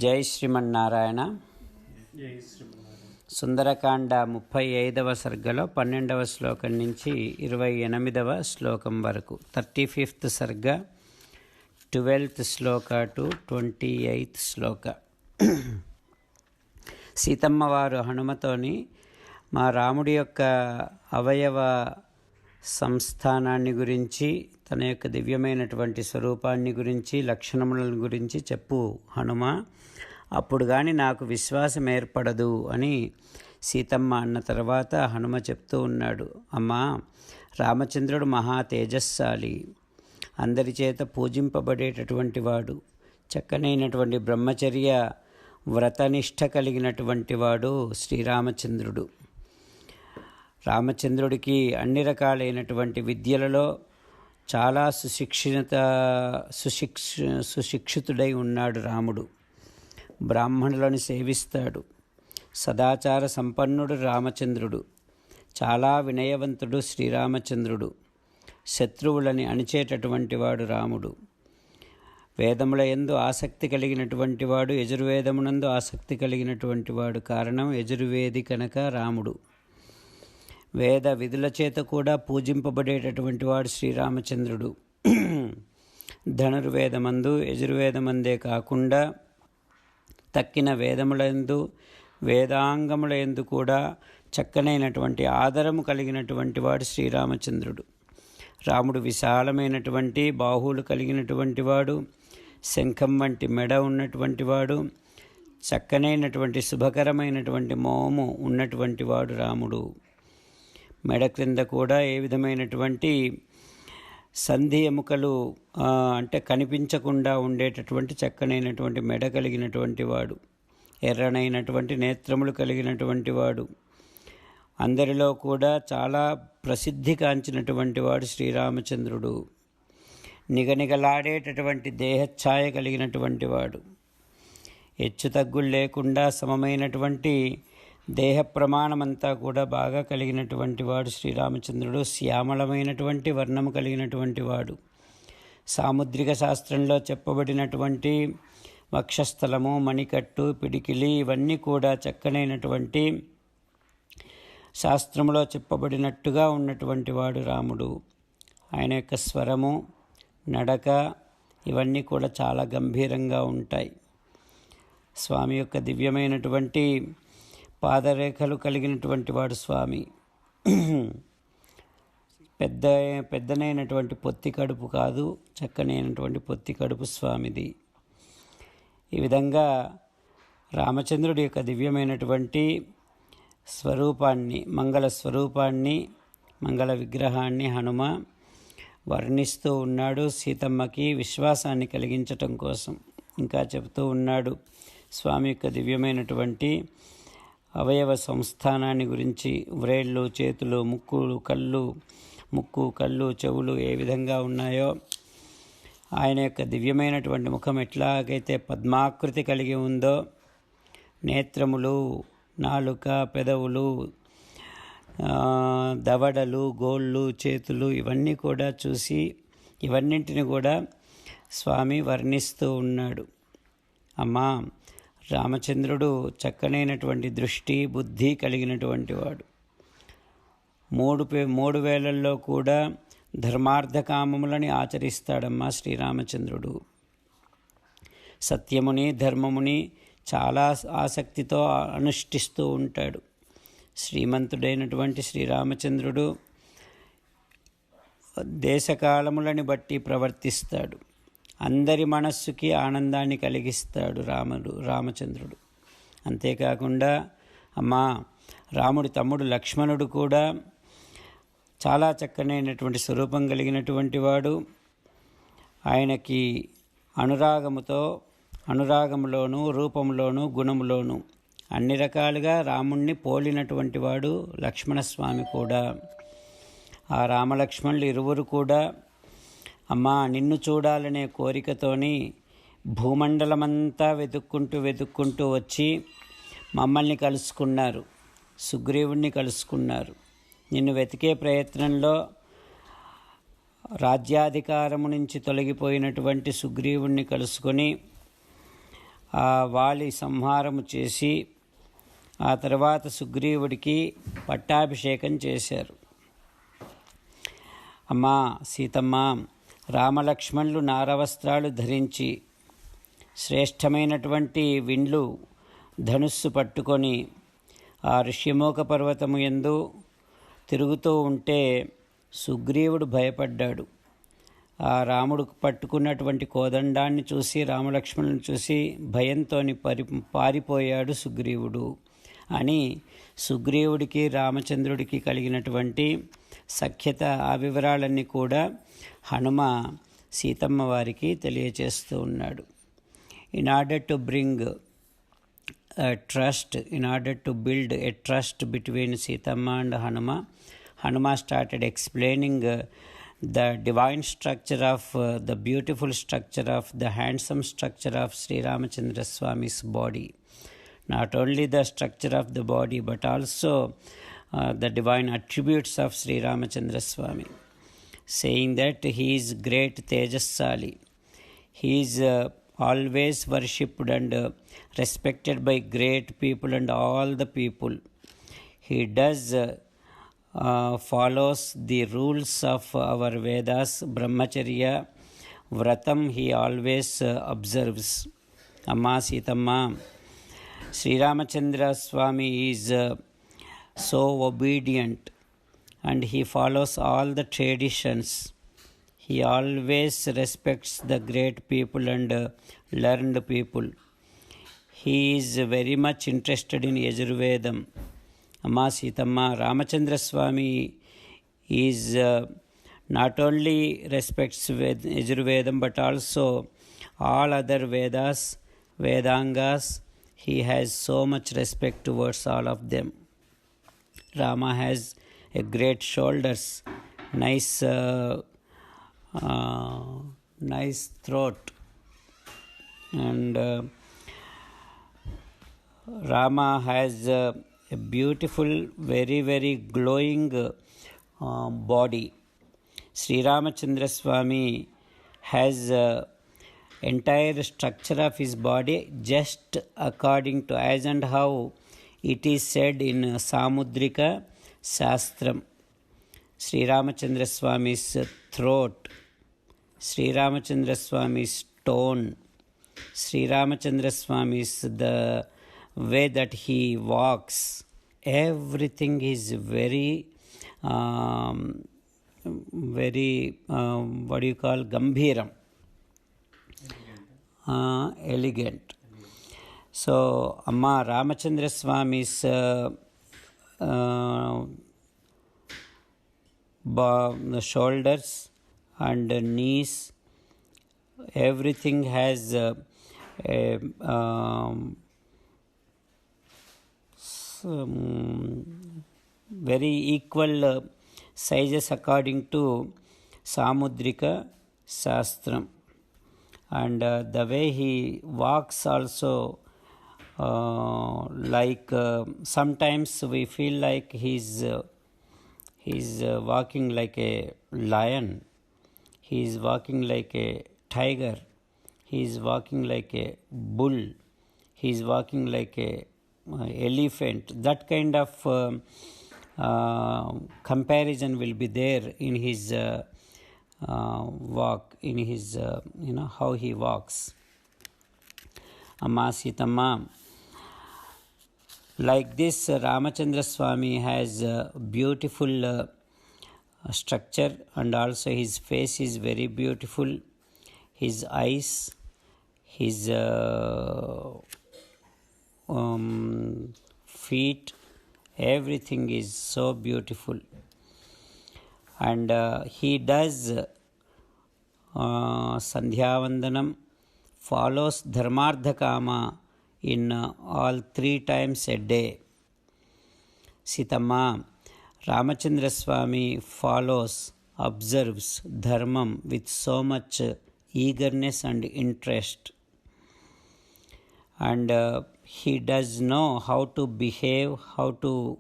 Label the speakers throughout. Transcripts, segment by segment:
Speaker 1: జై శ్రీమన్నారాయణ. సుందరకాండ 35వ సర్గలో 12వ శ్లోకం నుంచి 28వ శ్లోకం వరకు, 35th సర్గ 12th శ్లోక టు 28th శ్లోక. సీతమ్మ వారు హనుమతోని మా రాముడి యొక్క అవయవ సంస్థానాన్ని గురించి, తన యొక్క దివ్యమైనటువంటి స్వరూపాన్ని గురించి, లక్షణములను గురించి చెప్పు హనుమ, అప్పుడు కానీ నాకు విశ్వాసం ఏర్పడదు అని సీతమ్మ అన్న తర్వాత హనుమ చెప్తూ ఉన్నాడు. అమ్మా, రామచంద్రుడు మహా తేజస్శాలి, అందరి చేత పూజింపబడేటటువంటి వాడు, చక్కనైనటువంటి బ్రహ్మచర్య వ్రతనిష్ట కలిగినటువంటి వాడు శ్రీరామచంద్రుడు. రామచంద్రుడికి అన్ని రకాలైనటువంటి విద్యలలో చాలా సుశిక్షితుడై ఉన్నాడు రాముడు. బ్రాహ్మణులను సేవిస్తాడు. సదాచార సంపన్నుడు రామచంద్రుడు. చాలా వినయవంతుడు శ్రీరామచంద్రుడు. శత్రువులని అణిచేటటువంటి వాడు రాముడు. వేదముల యందు ఆసక్తి కలిగినటువంటి వాడు, యజుర్వేదమునందు ఆసక్తి కలిగినటువంటి వాడు. కారణం యజుర్వేది కనుక రాముడు. వేద విధుల చేత కూడా పూజింపబడేటటువంటి వాడు శ్రీరామచంద్రుడు. ధనుర్వేదమందు యజుర్వేదమందే కాకుండా తక్కిన వేదములందు, వేదాంగములందు కూడా చక్కనైనటువంటి ఆదరము కలిగినటువంటి వాడు శ్రీరామచంద్రుడు. రాముడు విశాలమైనటువంటి బాహువులు కలిగినటువంటి వాడు, శంఖం వంటి మెడ ఉన్నటువంటి వాడు, చక్కనైనటువంటి శుభకరమైనటువంటి మోము ఉన్నటువంటి వాడు రాముడు. మెడ క్రింద కూడా ఏ విధమైనటువంటి సంధి ఎముకలు అంటే కనిపించకుండా ఉండేటటువంటి చక్కనైనటువంటి మెడ కలిగినటువంటి వాడు. ఎర్రనైనటువంటి నేత్రములు కలిగినటువంటి వాడు. అందరిలో కూడా చాలా ప్రసిద్ధి కాంచినటువంటి వాడు శ్రీరామచంద్రుడు. నిగనిగలాడేటటువంటి దేహఛాయ కలిగినటువంటి వాడు. హెచ్చు తగ్గులు లేకుండా సమమైనటువంటి దేహ ప్రమాణమంతా కూడా బాగా కలిగినటువంటి వాడు శ్రీరామచంద్రుడు. శ్యామలమైనటువంటి వర్ణము కలిగినటువంటి వాడు. సాముద్రిక శాస్త్రంలో చెప్పబడినటువంటి వక్షస్థలము, మణికట్టు, పిడికిలి ఇవన్నీ కూడా చక్కనైనటువంటి శాస్త్రంలో చెప్పబడినట్టుగా ఉన్నటువంటి వాడు రాముడు. ఆయన యొక్క స్వరము, నడక ఇవన్నీ కూడా చాలా గంభీరంగా ఉంటాయి. స్వామి యొక్క దివ్యమైనటువంటి పాదరేఖలు కలిగినటువంటి వాడు స్వామి. పెద్దనైనటువంటి పొత్తి కడుపు కాదు, చక్కనైనటువంటి పొత్తి కడుపు స్వామిది. ఈ విధంగా రామచంద్రుడి యొక్క దివ్యమైనటువంటి స్వరూపాన్ని, మంగళ స్వరూపాన్ని, మంగళ విగ్రహాన్ని హనుమ వర్ణిస్తూ ఉన్నాడు సీతమ్మకి విశ్వాసాన్ని కలిగించటం కోసం. ఇంకా చెబుతూ ఉన్నాడు స్వామి యొక్క దివ్యమైనటువంటి అవయవ సంస్థానాన్ని గురించి. వ్రేళ్ళు, చేతులు, ముక్కు, కళ్ళు, చెవులు ఏ విధంగా ఉన్నాయో, ఆయన యొక్క దివ్యమైనటువంటి ముఖం ఎట్లాగైతే పద్మాకృతి కలిగి ఉందో, నేత్రములు, నాలుక, పెదవులు, దవడలు, గోళ్ళు, చేతులు ఇవన్నీ కూడా చూసి ఇవన్నింటిని కూడా స్వామి వర్ణిస్తూ ఉన్నాడు. అమ్మా, రామచంద్రుడు చక్కనైనటువంటి దృష్టి, బుద్ధి కలిగినటువంటి వాడు. మూడు వేళల్లో కూడా ధర్మార్థ కామములని ఆచరిస్తాడమ్మా శ్రీరామచంద్రుడు. సత్యముని, ధర్మముని చాలా ఆసక్తితో అనుష్ఠిస్తూ ఉంటాడు. శ్రీమంతుడైనటువంటి శ్రీరామచంద్రుడు దేశకాలములని బట్టి ప్రవర్తిస్తాడు. అందరి మనస్సుకి ఆనందాన్ని కలిగిస్తాడు రామచంద్రుడు. అంతేకాకుండా అమ్మా, రాముడి తమ్ముడు లక్ష్మణుడు కూడా చాలా చక్కనైనటువంటి స్వరూపం కలిగినటువంటి వాడు. ఆయనకి అనురాగములోను, రూపంలోను, గుణములోను అన్ని రకాలుగా రాముణ్ణి పోలినటువంటి వాడు లక్ష్మణస్వామి కూడా. ఆ రామలక్ష్మణులు ఇరువురు కూడా అమ్మా నిన్ను చూడాలనే కోరికతోని భూమండలమంతా వెతుక్కుంటూ వచ్చి మమ్మల్ని కలుసుకున్నారు, సుగ్రీవుణ్ణి కలుసుకున్నారు. నిన్ను వెతికే ప్రయత్నంలో రాజ్యాధికారము నుంచి తొలగిపోయినటువంటి సుగ్రీవుణ్ణి కలుసుకొని ఆ వాలి సంహారము చేసి ఆ తర్వాత సుగ్రీవుడికి పట్టాభిషేకం చేశారు. అమ్మా సీతమ్మ, రామలక్ష్మణులు నారవస్త్రాలు ధరించి శ్రేష్టమైనటువంటి విండ్లు ధనుస్సు పట్టుకొని ఆ ఋష్యమూక పర్వతము యందు తిరుగుతూ ఉంటే సుగ్రీవుడు భయపడ్డాడు. ఆ రాముడు పట్టుకున్నటువంటి కోదండాన్ని చూసి, రామలక్ష్మణులను చూసి భయంతో పారిపోయాడు సుగ్రీవుడు అని సుగ్రీవుడికి రామచంద్రుడికి కలిగినటువంటి సఖ్యత, ఆ వివరాలన్నీ కూడా హనుమ సీతమ్మ వారికి తెలియచేస్తూ ఉన్నాడు. In order to bring a trust, in order to build a trust between Sitama and Hanuma started explaining the divine structure of the beautiful structure of the handsome structure of Sri Ramachandra Swami's body. Not only the structure of the body but also the divine attributes of Sri Ramachandra Swami, saying that he is great Tejasali. He is always worshipped and respected by great people and all the people. He does follows the rules of our Vedas, Brahmacharya, Vratam he always observes. Amma Sitama, Sri Ramachandra Swami is so obedient and he follows all the traditions. He always respects the great people and learned people. He is very much interested in Yajurvedam. Amma Sitama, Ramachandra Swami is not only respects Yajurvedam but also all other Vedas, Vedangas. He has so much respect towards all of them. Rama has a great shoulders, nice throat, and Rama has a beautiful, very very glowing body. Sri Ramachandra Swami has entire structure of his body just according to as and how it is said in Samudrika Shastram. Sri Ramachandra Swami's throat, Sri Ramachandra Swami's tone, Sri Ramachandra Swami's the way that he walks, everything is very what do you call, Gambhiram, elegant. So Amma Ramachandra Swami's the shoulders and knees, everything has very equal sizes according to Samudrika Shastram. And the way he walks also, like sometimes we feel like he's walking like a lion, he is walking like a tiger, he is walking like a bull, he is walking like a elephant. That kind of comparison will be there in his walk, in his how he walks. Amma Sitama, like this Ramachandra Swami has a beautiful structure, and also his face is very beautiful, his eyes, his feet, everything is so beautiful. And he does Sandhyavandanam, follows Dharmartha Kama in all 3 times a day. Sitama, Ramachandra Swami follows, observes Dharmam with so much eagerness and interest. And he does know how to behave, how to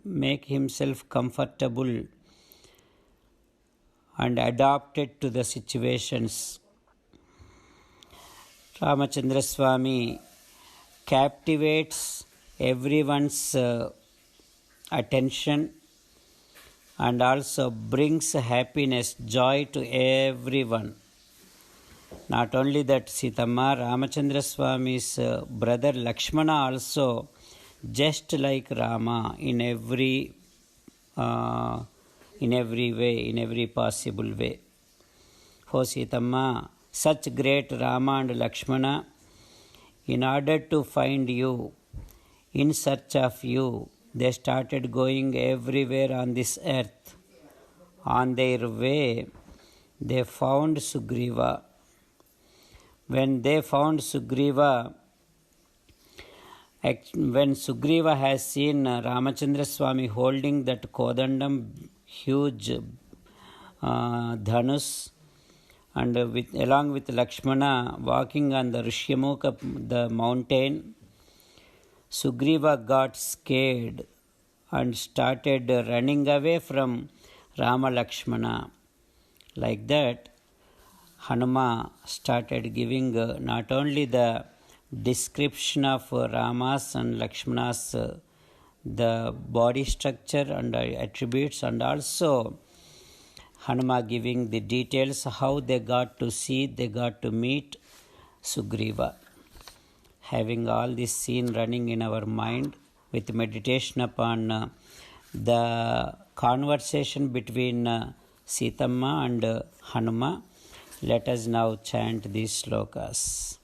Speaker 1: make himself comfortable and adapted to the situations. Ramachandra Swami captivates everyone's attention and also brings happiness, joy to everyone. Not only that, Sitamma, Ramachandra Swami's brother Lakshmana also, just like Rama in every way, in every possible way. Oh Sitamma, such great Rama and Lakshmana, in order to find you, in search of you, they started going everywhere on this earth. On their way, they found Sugriva. When they found Sugriva, when Sugriva has seen Ramachandra Swami holding that Kodandam, huge Dhanus, and along with Lakshmana walking on the Rishyamukha, the mountain, Sugriva got scared and started running away from Rama Lakshmana. Like that, Hanuma started giving not only the description of Rama's and Lakshmana's the body structure and attributes, and also Hanuma giving the details how they got to see, they got to meet Sugriva. Having all this scene running in our mind with meditation upon the conversation between Sitamma and Hanuma, let us now chant these slokas.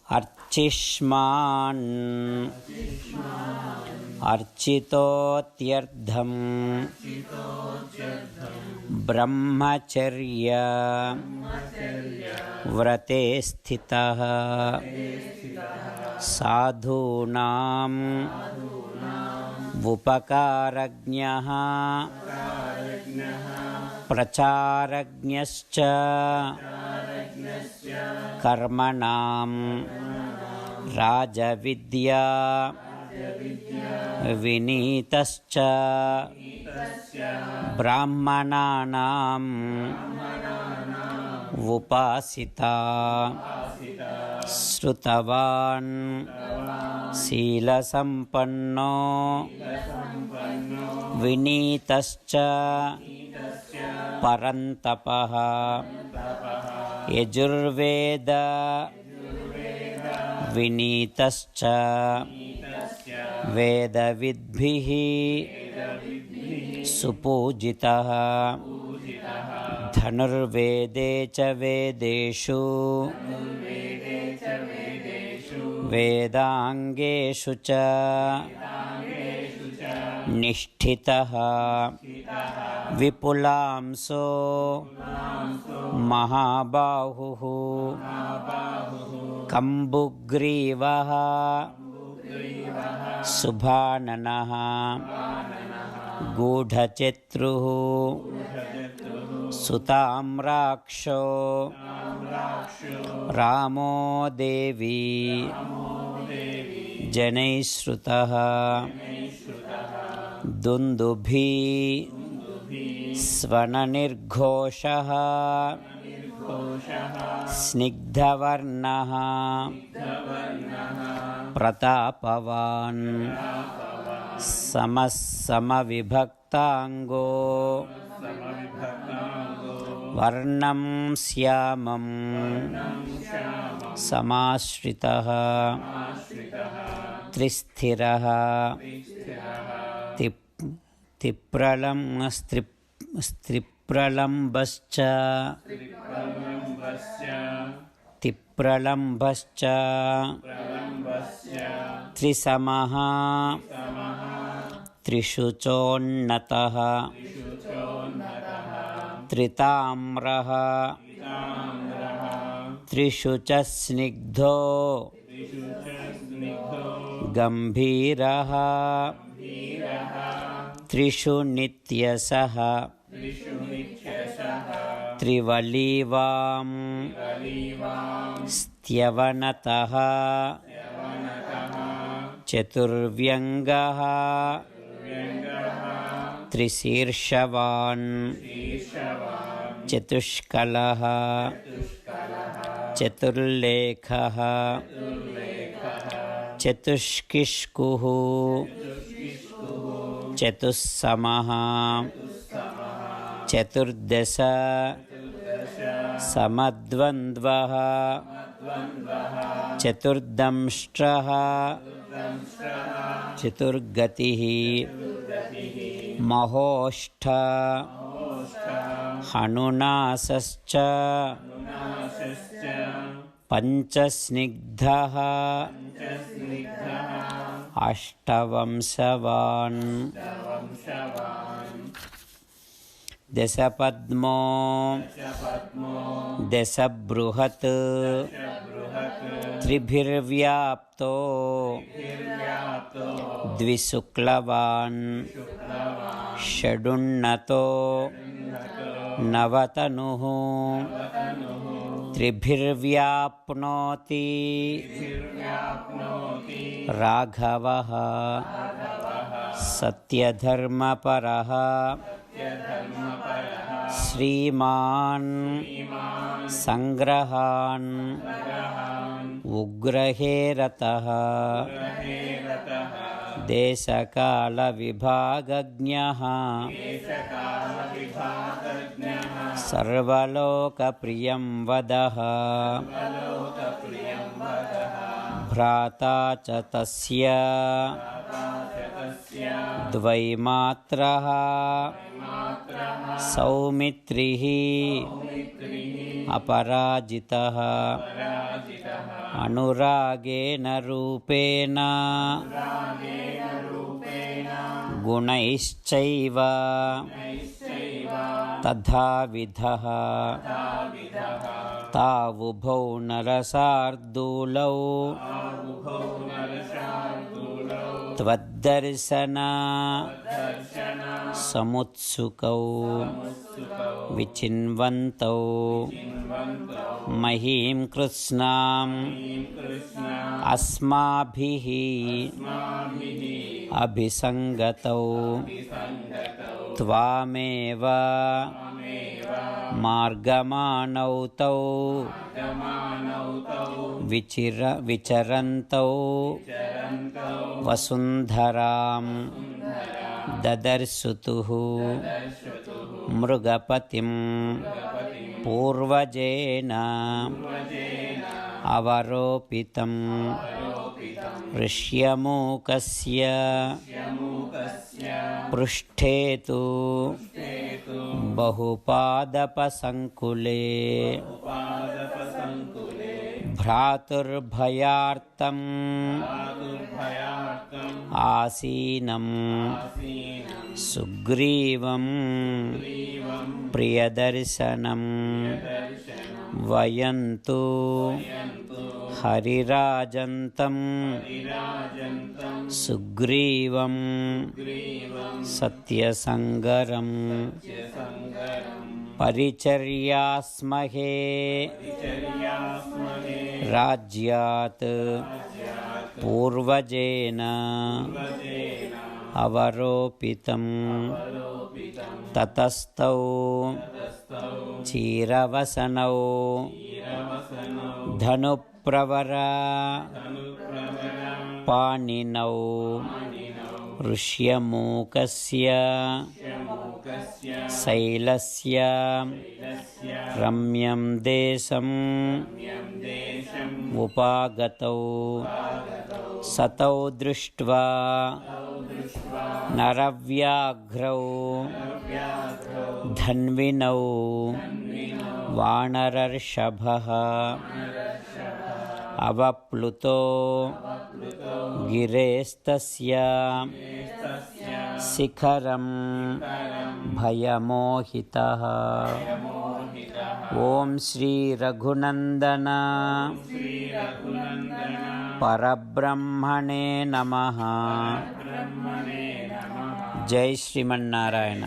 Speaker 1: Archishman Architotyardham Brahmacharya Vrate Sthitah Sadhunam Vupakaragnyah Pracharagnyascha Karmanam Rajavidya Vinitascha Brahmananam Vupasita Srutavan Sila Sampanno Vinitascha Parantapaha Yajurveda Vinitascha Veda Vidbhihi Supujitaha Dhanurvede cha Vedeshu Vedangeshu cha Nishtitaha Vipulamso Mahabahuhu Kambugrivaha Subhananaha Gudhachetruhu Sutamraksho Ramo Devi Janaisrutaha Dundubhi Svananirghoshaha Snigdhavarnaha Pratapavan Samassamavibhaktango Varnam Syamam Samashritaha Tristhiraha Tipralambascha Trisamaha Trishuchonnataha Tritamraha Trishuchasnigdho Gambhiraha Trishu Nityasaha Trivalivam Styavanataha Chaturvyangaha Trisirshavan Chatushkalaha चतुर्लेखः चतुष्किष्कुः चतुस्समः चतुर्दश समद्वन्द्वः चतुर्दंष्ट्रः चतुर्गतिः महोष्ठ हनुनासश्च पंचस्निग्धः अष्टवंशवान् दशपद्मो दशबृहत् त्रिभिर्व्याप्तो द्विशुक्लवान् षडुन्नतो नवतनुः त्रिभिर्व्याप्नोति राघवः सत्यधर्मपरः श्रीमान् संग्रहान् उग्रहे रतः देशकालविभागज्ञः सर्वलोकप्रियं वदः भ्राता च तस्य द्वैमात्रः सौमित्रिः अपराजितः अनुरागेण रूपेण गुणैश्चैव तथाविधः तावुभौ नरसार्दूलौ त्वद्दर्शन समुत्सुकौ विचिन्वन्तौ महीं कृत्स्नाम् अस्माभिः अभिसंगतौ त्वामेव मार्गमानौ तौ विचरन्तौ वसुन्धरां ददर्शुतुः मृगपतिं पूर्वजेन अवरोपितं ऋष्यमूकस्य पृष्ठे तु बहुपादपसंकुले भ्रातुर्भयार्तम् आसीनं सुग्रीवं प्रियदर्शनं वयन्तु हरिराजन्तं सुग्रीवं सत्यसंगरं परिचर्यास्महे राज्यात् पूर्वजेन अवरोपितं ततस्तौ चीरवसनौ धनुप्रवर पाणिनौ ऋष्यमूकस्य शैलस्य रम्यं देशम् उपागतौ सतौ दृष्ट्वा नरव्याघ्रौ धन्विनौ वानरर्षभः अवप्लुतो गिरेस्तस्य शिखरं भयमोहितः। ओम श्री रघुनंदन परब्रह्मणे नमः। जय श्रीमन्नारायण।